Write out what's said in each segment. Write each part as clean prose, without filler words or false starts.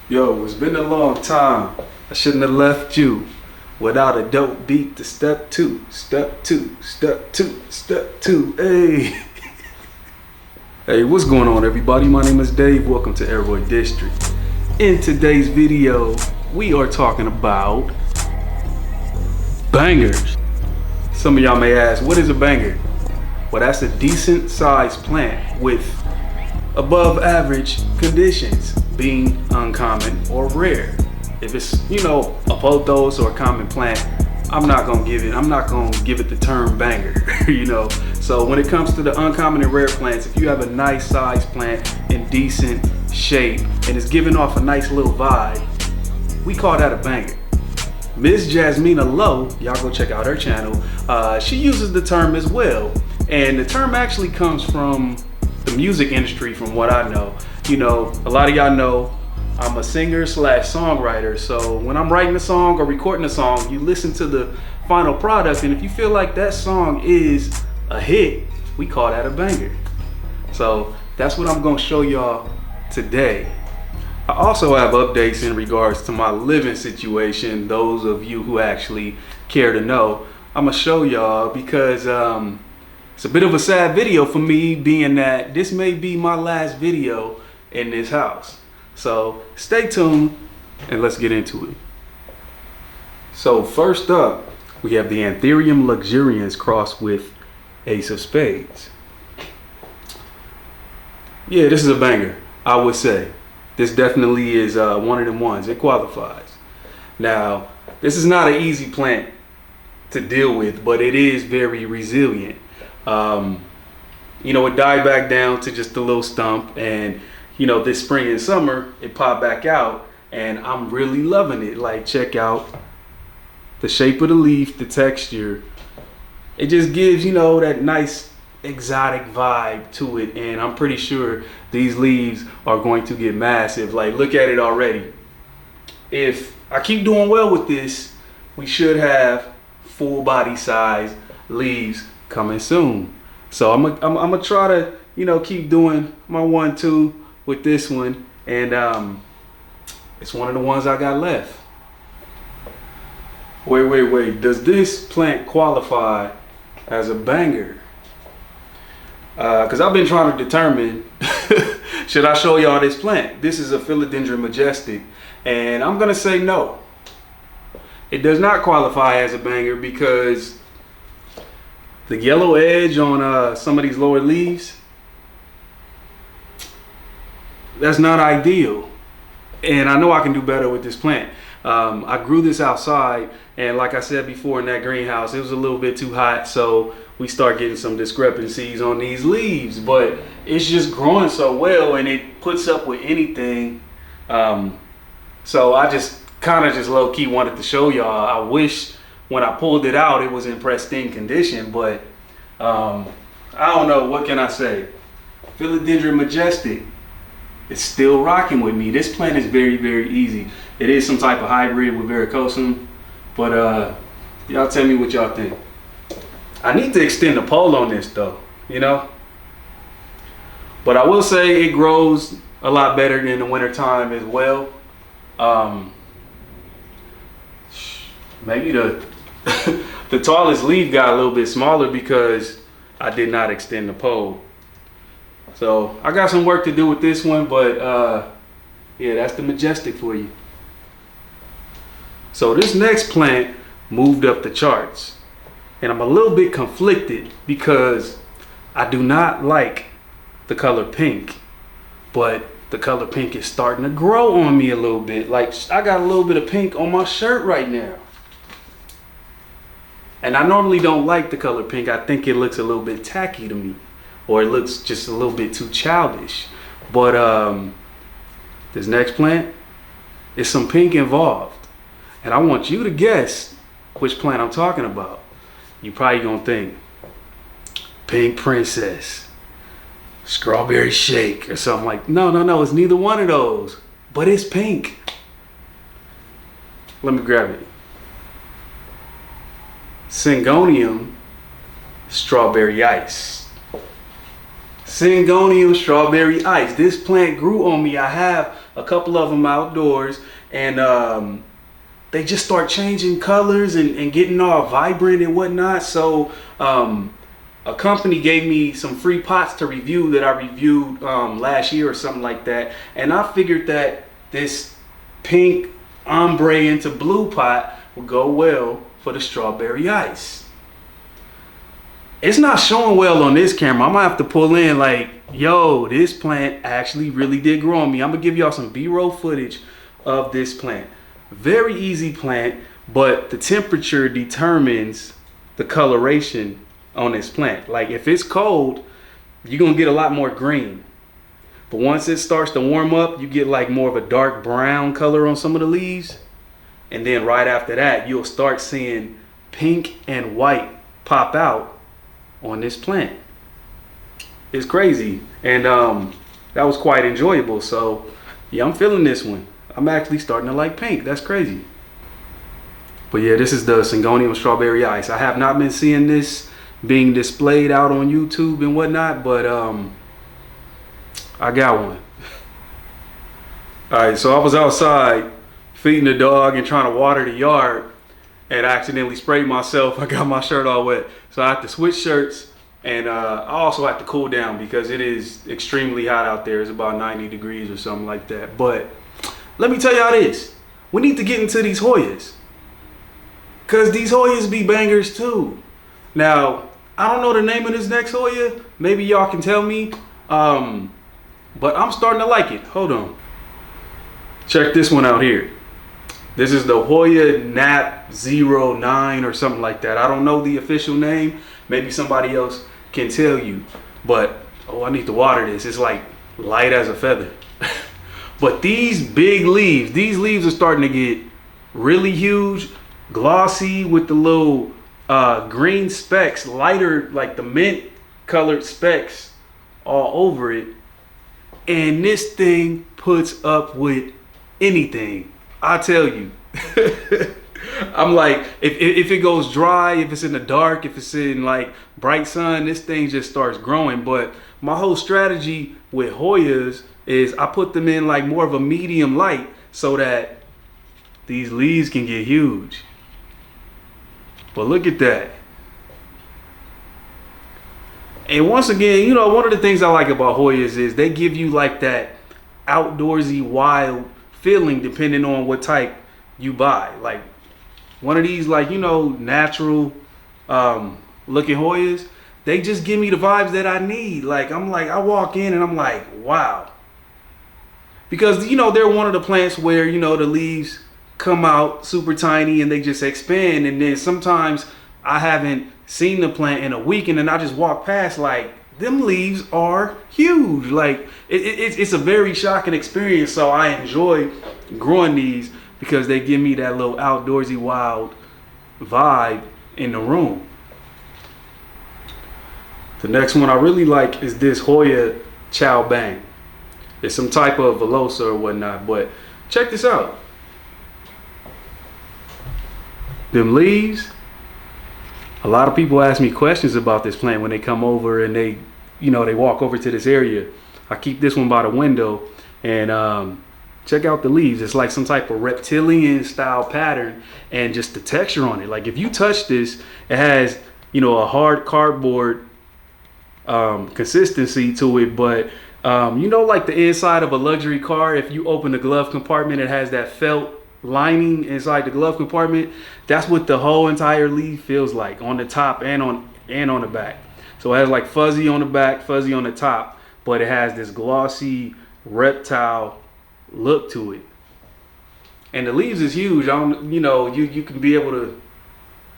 Yo, it's been a long time. I shouldn't have left you without a dope beat to step two, step two, step two, step two. Hey. Hey, what's going on, everybody? My name is Dave. Welcome to Airboy District. In today's video, we are talking about Bangerz. Some of y'all may ask, what is a banger? Well, that's a decent sized plant with above average conditions, being uncommon or rare. If it's, a pothos or a common plant, I'm not gonna give it the term banger, So when it comes to the uncommon and rare plants, if you have a nice sized plant in decent shape and it's giving off a nice little vibe, we call that a banger. Miss Jasmina Lowe, y'all go check out her channel, she uses the term as well. And the term actually comes from the music industry, from what I know. A lot of y'all know I'm a singer / songwriter. So when I'm writing a song or recording a song, you listen to the final product, and if you feel like that song is a hit, we call that a banger. So that's what I'm gonna show y'all today. I also have updates in regards to my living situation. Those of you who actually care to know, I'm gonna show y'all because it's a bit of a sad video for me, being that this may be my last video in this house. So stay tuned and let's get into it. So first up, we have the Anthurium luxurians crossed with Ace of Spades. Yeah, this is a banger, I would say. This definitely is one of them ones. It qualifies. Now, this is not an easy plant to deal with, but it is very resilient. It died back down to just a little stump, and this spring and summer it popped back out, and I'm really loving it. Like, check out the shape of the leaf, the texture. It just gives that nice exotic vibe to it, and I'm pretty sure these leaves are going to get massive. Like, look at it already. If I keep doing well with this, we should have full body size leaves coming soon. So I'm gonna try to keep doing my 1-2 with this one, and it's one of the ones I got left. Wait, does this plant qualify as a banger? Because I've been trying to determine should I show y'all this plant. This is a Philodendron majestic, and I'm gonna say no, it does not qualify as a banger because the yellow edge on some of these lower leaves, that's not ideal. And I know I can do better with this plant. I grew this outside, and like I said before, in that greenhouse, it was a little bit too hot, so we start getting some discrepancies on these leaves, but it's just growing so well and it puts up with anything. So I just kind of just low-key wanted to show y'all. I wish when I pulled it out, it was in pristine condition, but I don't know, what can I say? Philodendron majestic, it's still rocking with me. This plant is very, very easy. It is some type of hybrid with varicosum, but y'all tell me what y'all think. I need to extend the pole on this though, But I will say it grows a lot better in the winter time as well. Maybe the tallest leaf got a little bit smaller because I did not extend the pole. So I got some work to do with this one, but yeah, that's the majestic for you. So this next plant moved up the charts, and I'm a little bit conflicted because I do not like the color pink, but the color pink is starting to grow on me a little bit. Like, I got a little bit of pink on my shirt right now. And I normally don't like the color pink. I think it looks a little bit tacky to me, or it looks just a little bit too childish. But this next plant, is some pink involved. And I want you to guess which plant I'm talking about. You probably gonna think Pink Princess, Strawberry Shake, or something like. No, it's neither one of those, but it's pink. Let me grab it. Syngonium Strawberry Ice. Syngonium Strawberry Ice. This plant grew on me. I have a couple of them outdoors, and they just start changing colors and getting all vibrant and whatnot. So a company gave me some free pots to review that I reviewed last year or something like that, and I figured that this pink ombre into blue pot would go well for the strawberry ice. It's not showing well on this camera. I'm gonna have to pull in like, yo, this plant actually really did grow on me. I'm gonna give y'all some B-roll footage of this plant. Very easy plant, but the temperature determines the coloration on this plant. Like if it's cold, you're gonna get a lot more green. But once it starts to warm up, you get like more of a dark brown color on some of the leaves. And then right after that, you'll start seeing pink and white pop out on this plant. It's crazy. And that was quite enjoyable. So yeah, I'm feeling this one. I'm actually starting to like pink. That's crazy. But yeah, this is the Syngonium strawberry ice. I have not been seeing this being displayed out on YouTube and whatnot, but I got one. All right, so I was outside feeding the dog and trying to water the yard, and I accidentally sprayed myself. I got my shirt all wet, so I have to switch shirts, and I also have to cool down because it is extremely hot out there. It's about 90 degrees or something like that. But let me tell y'all this: we need to get into these Hoyas, cause these Hoyas be bangers too. Now, I don't know the name of this next Hoya. Maybe y'all can tell me. But I'm starting to like it. Hold on. Check this one out here. This is the Hoya Nap 09 or something like that. I don't know the official name. Maybe somebody else can tell you. But, oh, I need to water this. It's like light as a feather. But these big leaves, these leaves are starting to get really huge, glossy with the little green specks, lighter, like the mint colored specks all over it. And this thing puts up with anything. I tell you. I'm like, if it goes dry, if it's in the dark, if it's in like bright sun, this thing just starts growing. But my whole strategy with Hoyas is I put them in like more of a medium light so that these leaves can get huge. But look at that. And once again, you know, one of the things I like about Hoyas is they give you like that outdoorsy, wild feeling depending on what type you buy. Like one of these, like, you know, natural looking Hoyas, they just give me the vibes that I need. Like, I'm like, I walk in and I'm like, wow. Because, you know, they're one of the plants where, you know, the leaves come out super tiny and they just expand. And then sometimes I haven't seen the plant in a week and then I just walk past like, them leaves are huge. Like it's a very shocking experience. So I enjoy growing these because they give me that little outdoorsy wild vibe in the room. The next one I really like is this Hoya Chow Bang. It's some type of Velosa or whatnot, but check this out. Them leaves. A lot of people ask me questions about this plant when they come over and they, you know, they walk over to this area. I keep this one by the window and check out the leaves. It's like some type of reptilian style pattern and just the texture on it. Like if you touch this, it has, you know, a hard cardboard consistency to it, but you know, like the inside of a luxury car, if you open the glove compartment, it has that felt lining inside the glove compartment. That's what the whole entire leaf feels like on the top and on the back. So it has like fuzzy on the back, fuzzy on the top, but it has this glossy reptile look to it. And the leaves is huge. I don't, you know, you can be able to,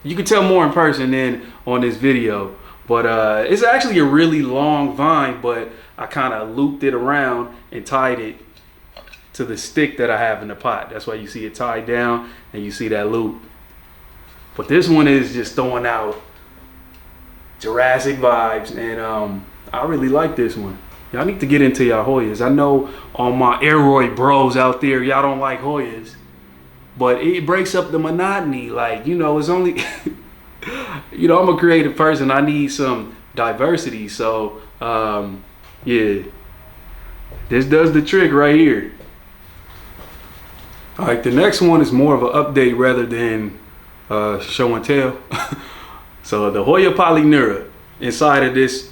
you can tell more in person than on this video. But it's actually a really long vine, but I kind of looped it around and tied it to the stick that I have in the pot. That's why you see it tied down and you see that loop. But this one is just throwing out Jurassic vibes, and I really like this one. Y'all need to get into y'all Hoyas. I know all my aeroid bros out there, y'all don't like Hoyas, but it breaks up the monotony. Like, you know, it's only, you know, I'm a creative person. I need some diversity. So, yeah, this does the trick right here. All right, the next one is more of an update rather than show and tell. So the Hoya Polyneura inside of this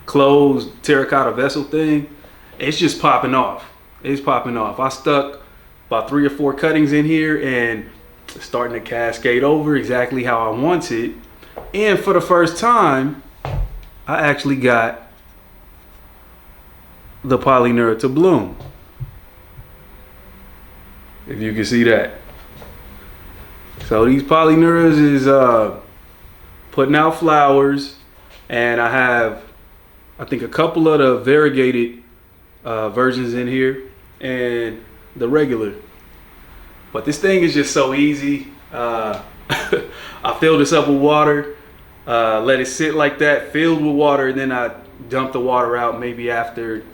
closed terracotta vessel thing, it's just popping off. It's popping off. I stuck about 3 or 4 cuttings in here and it's starting to cascade over exactly how I want it. And for the first time, I actually got the Polyneura to bloom. If you can see that. So these Polyneuras is putting out flowers, and I have, I think, a couple of the variegated versions in here and the regular. But this thing is just so easy. I filled this up with water, let it sit like that, filled with water, and then I dump the water out maybe after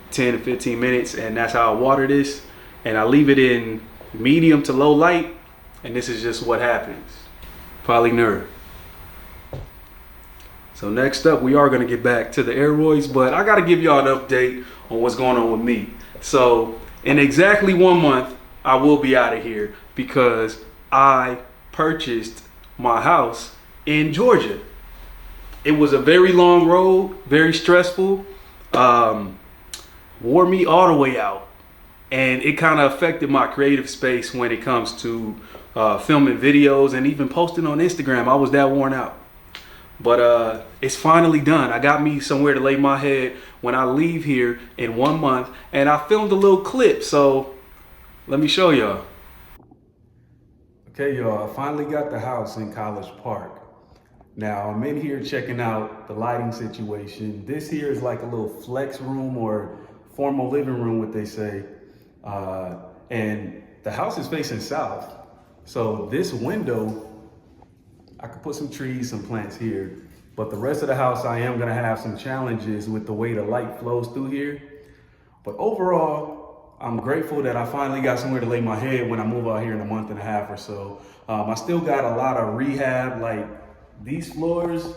10 to 15 minutes, and that's how I water this. And I leave it in medium to low light, and this is just what happens. Polyneura. So next up, we are gonna get back to the aeroids, but I gotta give y'all an update on what's going on with me. So in exactly 1 month, I will be out of here because I purchased my house in Georgia. It was a very long road, very stressful, wore me all the way out. And it kind of affected my creative space when it comes to filming videos and even posting on Instagram. I was that worn out. But it's finally done. I got me somewhere to lay my head when I leave here in 1 month. And I filmed a little clip, so let me show y'all. Okay, y'all, I finally got the house in College Park. Now, I'm in here checking out the lighting situation. This here is like a little flex room or formal living room, what they say. And the house is facing south. So this window, I could put some trees, some plants here, but the rest of the house, I am gonna have some challenges with the way the light flows through here. But overall, I'm grateful that I finally got somewhere to lay my head when I move out here in a month and a half or so. I still got a lot of rehab, like these floors.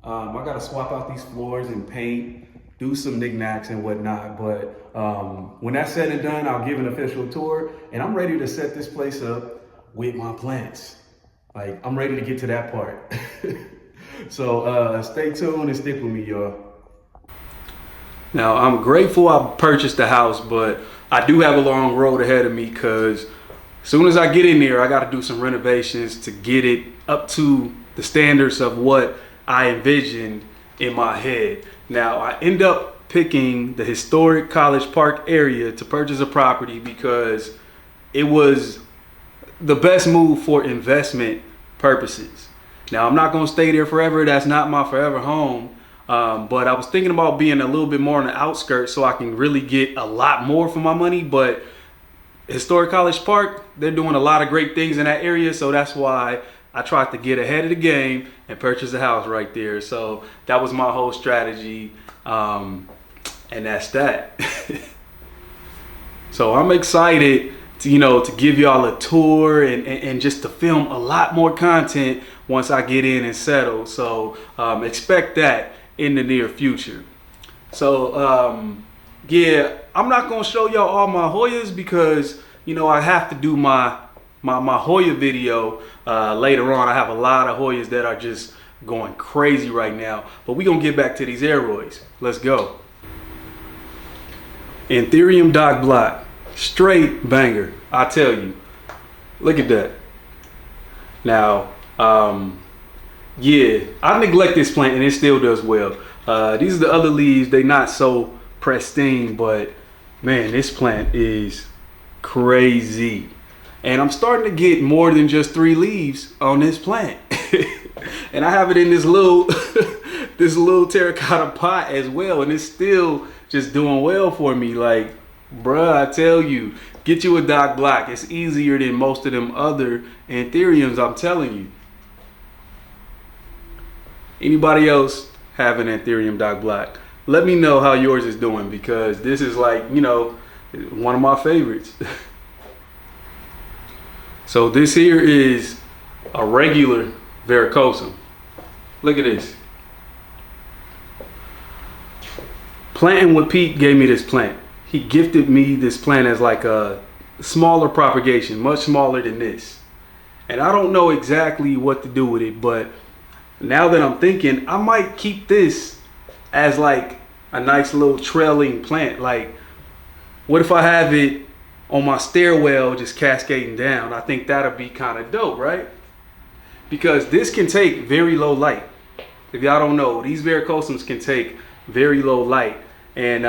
I gotta swap out these floors and paint, do some knickknacks and whatnot. But when that's said and done, I'll give an official tour, and I'm ready to set this place up with my plants. Like, I'm ready to get to that part. So stay tuned and stick with me, y'all. Now, I'm grateful I purchased the house, but I do have a long road ahead of me because as soon as I get in there, I got to do some renovations to get it up to the standards of what I envisioned in my head. Now, I end up picking the historic College Park area to purchase a property because it was the best move for investment purposes. Now, I'm not going to stay there forever. That's not my forever home. But I was thinking about being a little bit more on the outskirts so I can really get a lot more for my money. But historic College Park, they're doing a lot of great things in that area. So that's why I tried to get ahead of the game and purchase a house right there. So that was my whole strategy. And that's that. So I'm excited to give y'all a tour and just to film a lot more content once I get in and settle. So expect that in the near future. So yeah, I'm not gonna show y'all all my Hoyas because I have to do my Hoya video later on. I have a lot of Hoyas that are just going crazy right now, but we gonna get back to these aeroids. Let's go. Anthurium Doc Block. Straight banger, I tell you. Look at that. Now, yeah, I neglect this plant and it still does well. These are the other leaves. They not so pristine, but man, this plant is crazy. And I'm starting to get more than just 3 leaves on this plant. And I have it in this little this little terracotta pot as well, and it's still just doing well for me. Like, bruh, I tell you, get you a Doc Block. It's easier than most of them other anthuriums, I'm telling you. Anybody else have an Anthurium Doc Block? Let me know how yours is doing because this is like, one of my favorites. So this here is a regular varicosum. Look at this. Planting with Pete gave me this plant. He gifted me this plant as like a smaller propagation, much smaller than this. And I don't know exactly what to do with it, but now that I'm thinking, I might keep this as like a nice little trailing plant. Like, what if I have it on my stairwell just cascading down? I think that'll be kind of dope, right? Because this can take very low light. If y'all don't know, these varicosums can take very low light. And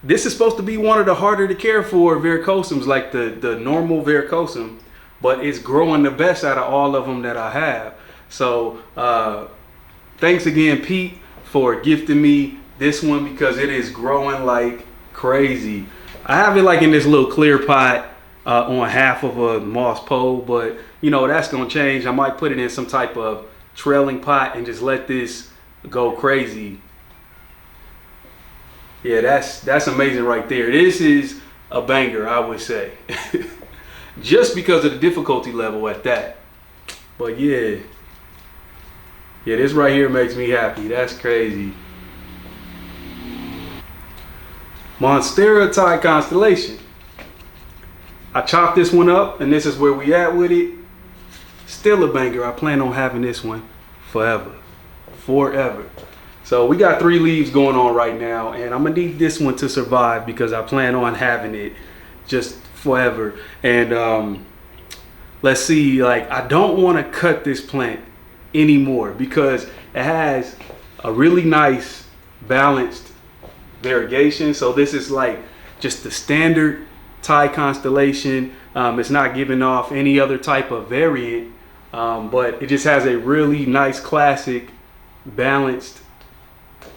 this is supposed to be one of the harder to care for varicosums, like the normal varicosum, but it's growing the best out of all of them that I have. So thanks again, Pete, for gifting me this one, because it is growing like crazy. I have it like in this little clear pot on half of a moss pole, but you know, that's gonna change. I might put it in some type of trailing pot and just let this go crazy. Yeah, that's amazing right there. This is a banger, I would say. Just because of the difficulty level at that. But yeah, this right here makes me happy. That's crazy. Monstera Thai Constellation. I chopped this one up, and this is where we at with it. Still a banger. I plan on having this one forever. So we got 3 leaves going on right now, and I'm gonna need this one to survive because I plan on having it just forever. And let's see, like, I don't want to cut this plant anymore because it has a really nice balanced variegation. So this is like just the standard Thai constellation. It's not giving off any other type of variant, but it just has a really nice classic balanced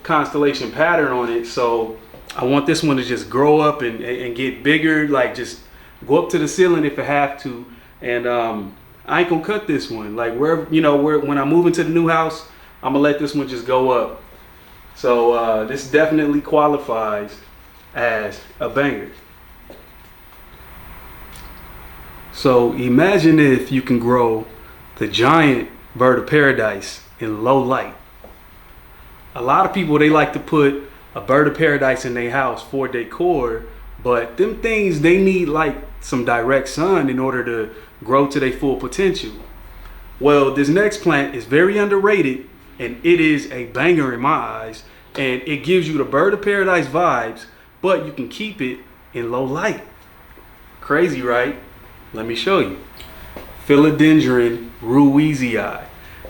constellation pattern on it. So I want this one to just grow up and get bigger, like just go up to the ceiling if it have to. And I ain't gonna cut this one. Like, wherever, you know, when I move into the new house, I'm gonna let this one just go up. So this definitely qualifies as a banger. So imagine if you can grow the giant bird of paradise in low light. A lot of people, they like to put a bird of paradise in their house for decor, but them things, they need like some direct sun in order to grow to their full potential. Well, this next plant is very underrated, and it is a banger in my eyes, and it gives you the bird of paradise vibes, but you can keep it in low light. Crazy, right? Let me show you. Philodendron ruizii.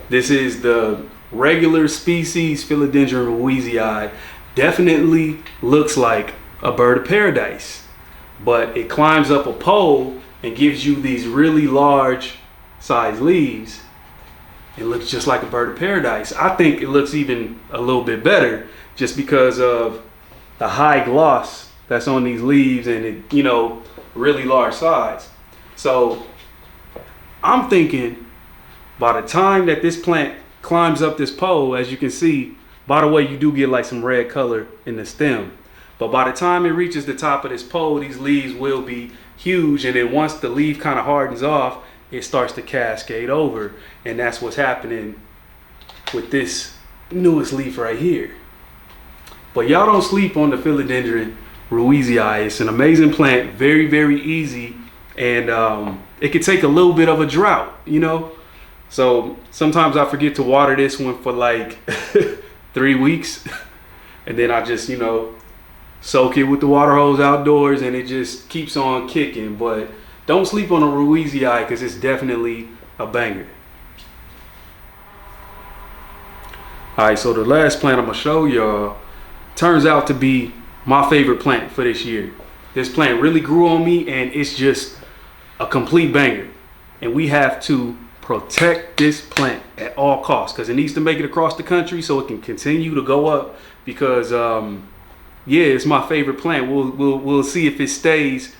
This is the regular species Philodendron ruizii. Definitely looks like a bird of paradise, but it climbs up a pole and gives you these really large size leaves. It looks just like a bird of paradise. I think it looks even a little bit better just because of the high gloss that's on these leaves and it, you know, really large size. So I'm thinking by the time that this plant climbs up this pole, as you can see, by the way, you do get like some red color in the stem, but by the time it reaches the top of this pole, these leaves will be huge. And then once the leaf kind of hardens off, it starts to cascade over, and that's what's happening with this newest leaf right here. But y'all don't sleep on the Philodendron ruizii. It's an amazing plant, very, very easy, and it could take a little bit of a drought, you know. So sometimes I forget to water this one for like 3 weeks, and then I just, you know, soak it with the water hose outdoors, and it just keeps on kicking. But don't sleep on a ruizii because it's definitely a banger. All right, so the last plant I'm gonna show y'all turns out to be my favorite plant for this year. This plant really grew on me, and it's just a complete banger. And we have to protect this plant at all costs because it needs to make it across the country so it can continue to go up. Because yeah, it's my favorite plant. We'll see if it stays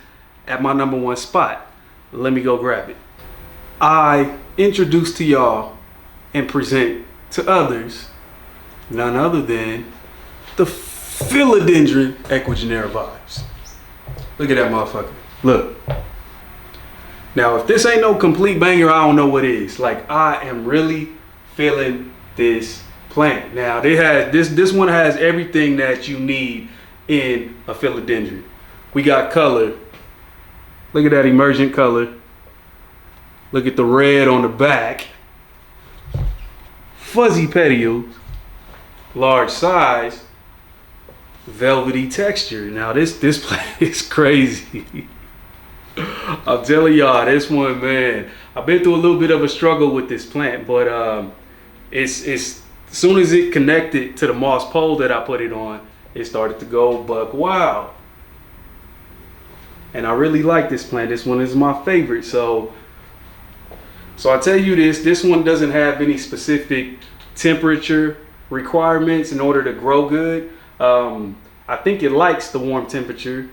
at my #1 spot. Let me go grab it. I introduce to y'all and present to others none other than the Philodendron Equigenera vibes. Look at that motherfucker. Look. Now, if this ain't no complete banger, I don't know what is. Like, I am really feeling this plant. Now, this one has everything that you need in a philodendron. We got color, Look at that emergent color. Look at the red on the back. Fuzzy petioles, large size, velvety texture. Now this plant is crazy. I'm telling y'all, this one, man. I've been through a little bit of a struggle with this plant, but it's as soon as it connected to the moss pole that I put it on, it started to go buck wild. And I really like this plant. This one is my favorite. So I tell you this one doesn't have any specific temperature requirements in order to grow good. I think it likes the warm temperature,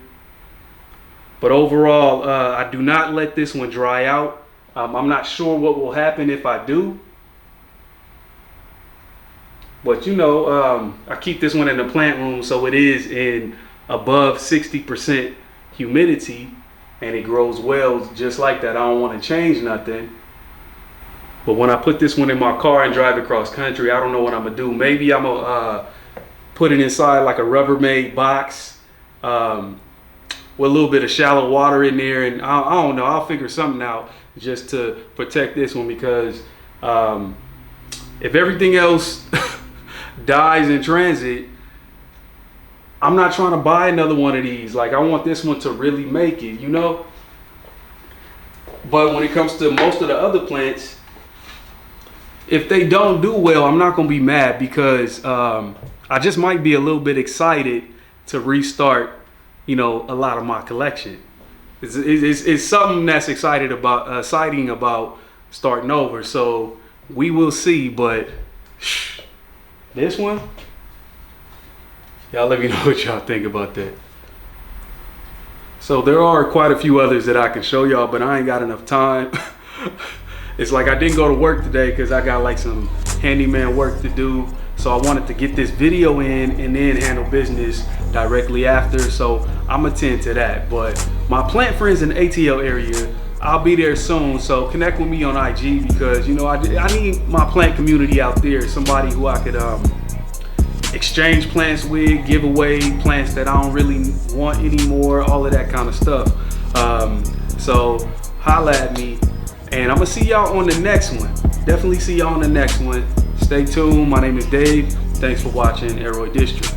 but overall, I do not let this one dry out. I'm not sure what will happen if I do, but you know, I keep this one in the plant room, so it is in above 60% humidity, and it grows well just like that. I don't want to change nothing. But when I put this one in my car and drive across country, I don't know what I'm gonna do. Maybe I'm gonna put it inside like a Rubbermaid box with a little bit of shallow water in there, and I don't know. I'll figure something out just to protect this one, because if everything else dies in transit, I'm not trying to buy another one of these. Like, I want this one to really make it, you know? But when it comes to most of the other plants, if they don't do well, I'm not gonna be mad, because I just might be a little bit excited to restart, you know, a lot of my collection. It's something that's exciting about starting over. So we will see, but this one, y'all let me know what y'all think about that. So there are quite a few others that I can show y'all, but I ain't got enough time. It's like I didn't go to work today because I got like some handyman work to do. So I wanted to get this video in and then handle business directly after. So I'm gonna tend to that. But my plant friends in the ATL area, I'll be there soon. So connect with me on IG, because you know I need my plant community out there. Somebody who I could exchange plants with, give away plants that I don't really want anymore, all of that kind of stuff. So holla at me. And I'm gonna see y'all on the next one. Definitely see y'all on the next one. Stay tuned. My name is Dave. Thanks for watching Aroy District.